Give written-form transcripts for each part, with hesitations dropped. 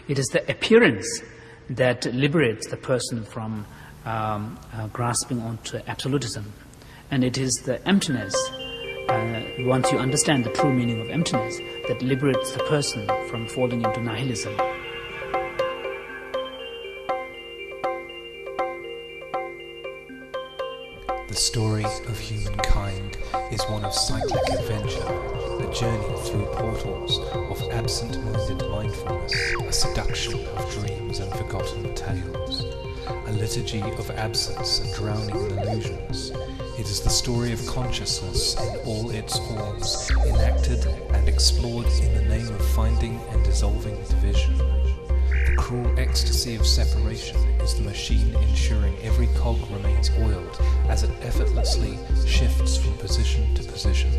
It is the appearance that liberates the person from grasping onto absolutism. And it is the emptiness, once you understand the true meaning of emptiness, that liberates the person from falling into nihilism. The story of humankind is one of cyclic adventure, a journey through portals of absent-minded mindfulness, a seduction of dreams and forgotten tales, a liturgy of absence and drowning in illusions. It is the story of consciousness in all its forms, enacted and explored in the name of finding and dissolving division. The cruel ecstasy of separation is the machine ensuring every cog remains oiled as it effortlessly shifts from position to position.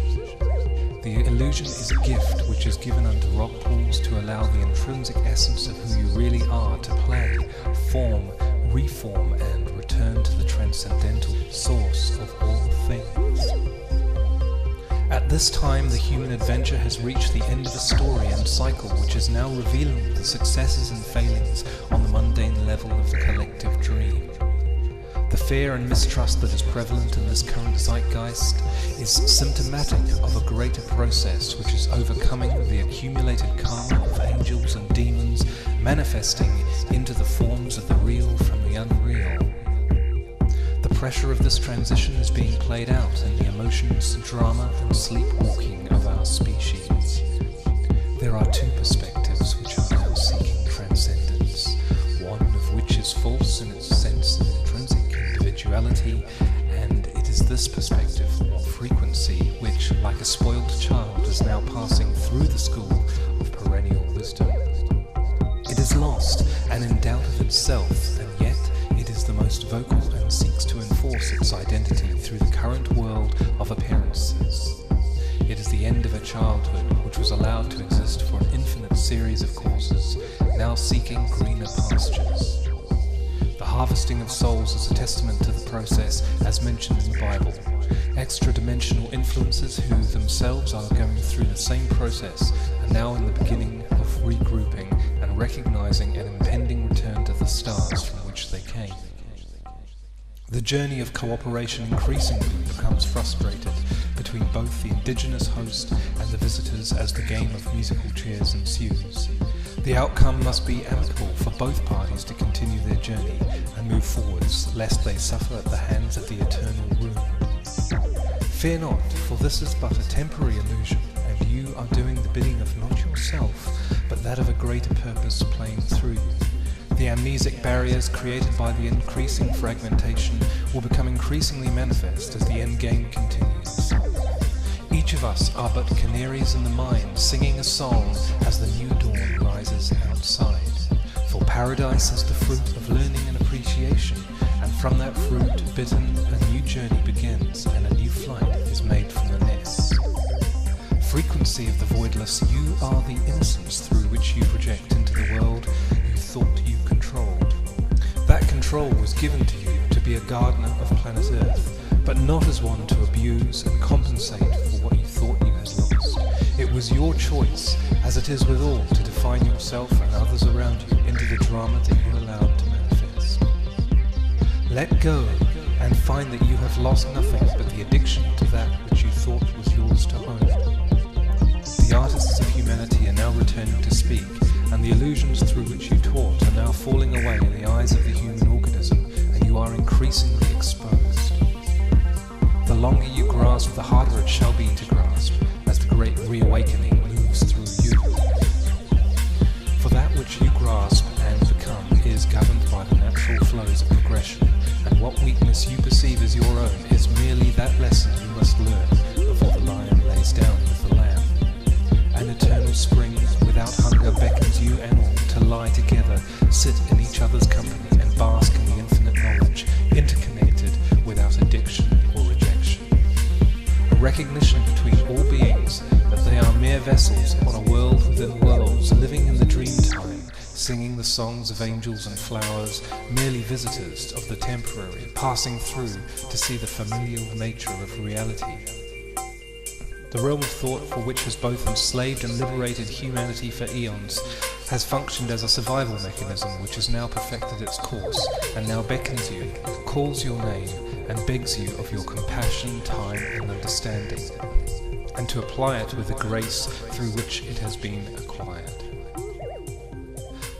The illusion is a gift which is given unto rock pools to allow the intrinsic essence of who you really are to play, form, reform and return to the transcendental source of all things. At this time, the human adventure has reached the end of a story and cycle which is now revealing the successes and failings on the mundane level of the collective dream. The fear and mistrust that is prevalent in this current zeitgeist is symptomatic of a greater process which is overcoming the accumulated karma of angels and demons, manifesting into the forms of the real from the unreal. The pressure of this transition is being played out in the emotions, drama and sleepwalking of our species. There are two perspectives which are now seeking transcendence, one of which is false in its sense of intrinsic individuality, and it is this perspective, or frequency, which, like a spoiled child, is now passing through the school of perennial wisdom. It is lost and in doubt of itself, and yet it is the most vocal and seeks to enforce its identity through the current world of appearances. It is the end of a childhood which was allowed to exist for an infinite series of causes, now seeking greener pastures. The harvesting of souls is a testament to the process as mentioned in the Bible. Extra-dimensional influences who themselves are going through the same process are now in the beginning of regrouping and recognizing an impending return to the stars from which they came. The journey of cooperation increasingly becomes frustrated between both the indigenous host and the visitors as the game of musical chairs ensues. The outcome must be amicable for both parties to continue their journey and move forwards, lest they suffer at the hands of the eternal ruin. Fear not, for this is but a temporary illusion, and you are doing the bidding of not yourself, but that of a greater purpose playing through you. The amnesic barriers created by the increasing fragmentation will become increasingly manifest as the endgame continues. Each of us are but canaries in the mind, singing a song as the new dawn rises outside. For paradise is the fruit of learning and appreciation, and from that fruit bitten a new journey begins, and a new flight is made from the nest. Frequency of the voidless, you are the innocence through which you project into the world you thought you controlled. That control was given to you to be a gardener of planet Earth, but not as one to abuse and compensate for what you thought you had lost. It was your choice, as it is with all, to define yourself and others around you into the drama that you allowed to manifest. Let go and find that you have lost nothing but the addiction to that which you thought was yours to own. The artists of humanity are now returning to speak, and the illusions through which you taught are now falling away in the eyes of the human organism, and you are increasingly exposed. The longer you grasp, the harder it shall be to grasp, as the great reawakening moves through you. For that which you grasp and become is governed by the natural flows of progression, and what weakness you perceive as your own is merely that lesson you must learn before the lion lays down with the lamb. An eternal spring without hunger beckons you and all to lie together, sit in each other's company, and bask in the infinite knowledge, interconnected without addiction or rejection. A recognition between all beings that they are mere vessels on a world within worlds, living in the dream time, singing the songs of angels and flowers, merely visitors of the temporary, passing through to see the familial nature of reality. The realm of thought for which has both enslaved and liberated humanity for eons has functioned as a survival mechanism which has now perfected its course and now beckons you, calls your name, and begs you of your compassion, time, and understanding, and to apply it with the grace through which it has been acquired.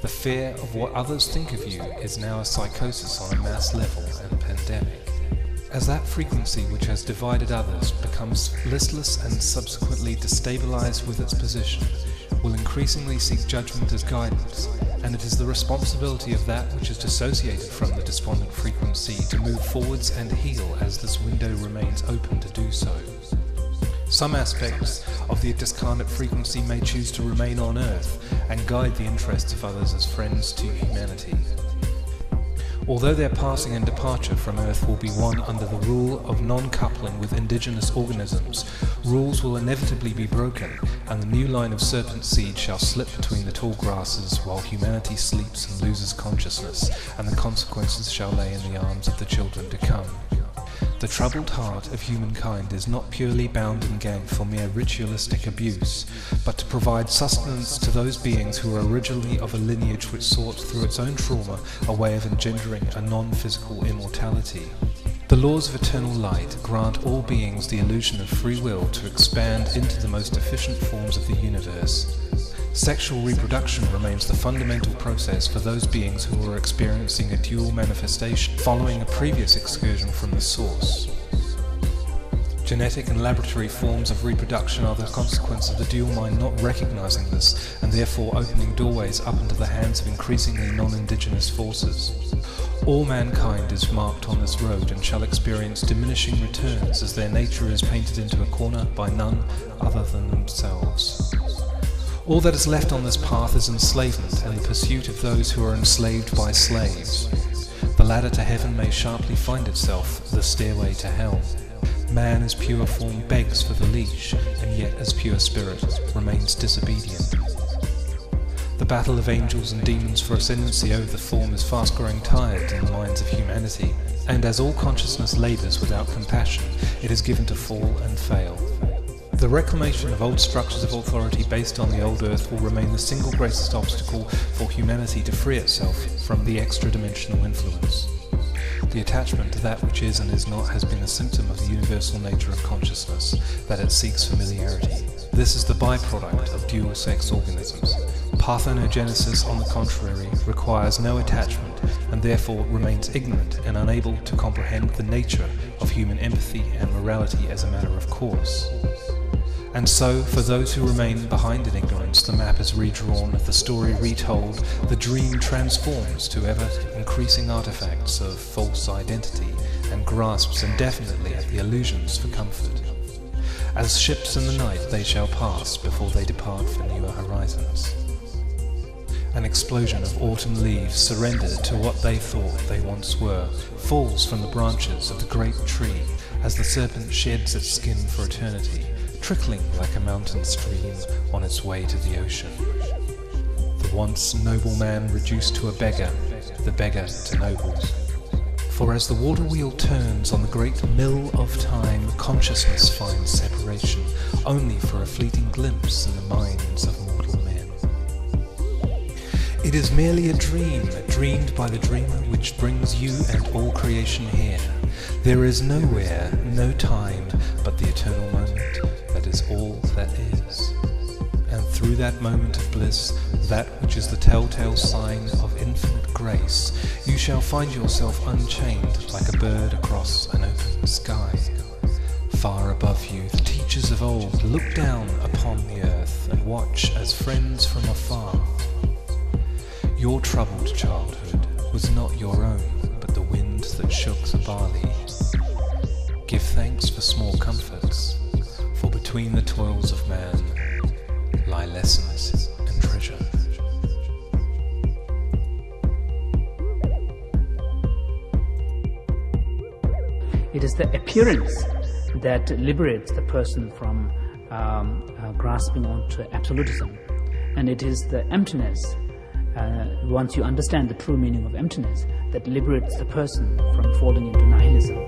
The fear of what others think of you is now a psychosis on a mass level and pandemic. As that frequency which has divided others becomes listless and subsequently destabilized with its position, will increasingly seek judgment as guidance, and it is the responsibility of that which is dissociated from the despondent frequency to move forwards and heal as this window remains open to do so. Some aspects of the discarnate frequency may choose to remain on Earth and guide the interests of others as friends to humanity. Although their passing and departure from Earth will be one under the rule of non-coupling with indigenous organisms, rules will inevitably be broken, and the new line of serpent seed shall slip between the tall grasses while humanity sleeps and loses consciousness, and the consequences shall lay in the arms of the children to come. The troubled heart of humankind is not purely bound and gagged for mere ritualistic abuse, but to provide sustenance to those beings who were originally of a lineage which sought through its own trauma a way of engendering a non-physical immortality. The laws of eternal light grant all beings the illusion of free will to expand into the most efficient forms of the universe. Sexual reproduction remains the fundamental process for those beings who are experiencing a dual manifestation following a previous excursion from the source. Genetic and laboratory forms of reproduction are the consequence of the dual mind not recognizing this and therefore opening doorways up into the hands of increasingly non-indigenous forces. All mankind is marked on this road and shall experience diminishing returns as their nature is painted into a corner by none other than themselves. All that is left on this path is enslavement and the pursuit of those who are enslaved by slaves. The ladder to heaven may sharply find itself the stairway to hell. Man as pure form begs for the leash, and yet as pure spirit remains disobedient. The battle of angels and demons for ascendancy over the form is fast growing tired in the minds of humanity, and as all consciousness labours without compassion, it is given to fall and fail. The reclamation of old structures of authority based on the old earth will remain the single greatest obstacle for humanity to free itself from the extra-dimensional influence. The attachment to that which is and is not has been a symptom of the universal nature of consciousness, that it seeks familiarity. This is the byproduct of dual-sex organisms. Parthenogenesis, on the contrary, requires no attachment and therefore remains ignorant and unable to comprehend the nature of human empathy and morality as a matter of course. And so, for those who remain behind in ignorance, the map is redrawn, the story retold, the dream transforms to ever-increasing artifacts of false identity, and grasps indefinitely at the illusions for comfort. As ships in the night they shall pass before they depart for newer horizons. An explosion of autumn leaves surrendered to what they thought they once were, falls from the branches of the great tree as the serpent sheds its skin for eternity, trickling like a mountain stream on its way to the ocean. The once noble man reduced to a beggar, the beggar to nobles. For as the water wheel turns on the great mill of time, consciousness finds separation, only for a fleeting glimpse in the minds of mortal men. It is merely a dream, dreamed by the dreamer, which brings you and all creation here. There is nowhere, no time, but the eternal moment. That is all that is. And through that moment of bliss, that which is the telltale sign of infinite grace, you shall find yourself unchained like a bird across an open sky. Far above you, the teachers of old look down upon the earth and watch as friends from afar. Your troubled childhood was not your own, but the wind that shook the barley. Give thanks for small comforts, for between the toils of man lie lessons and treasure. It is the appearance that liberates the person from grasping onto absolutism, and it is the emptiness, once you understand the true meaning of emptiness, that liberates the person from falling into nihilism.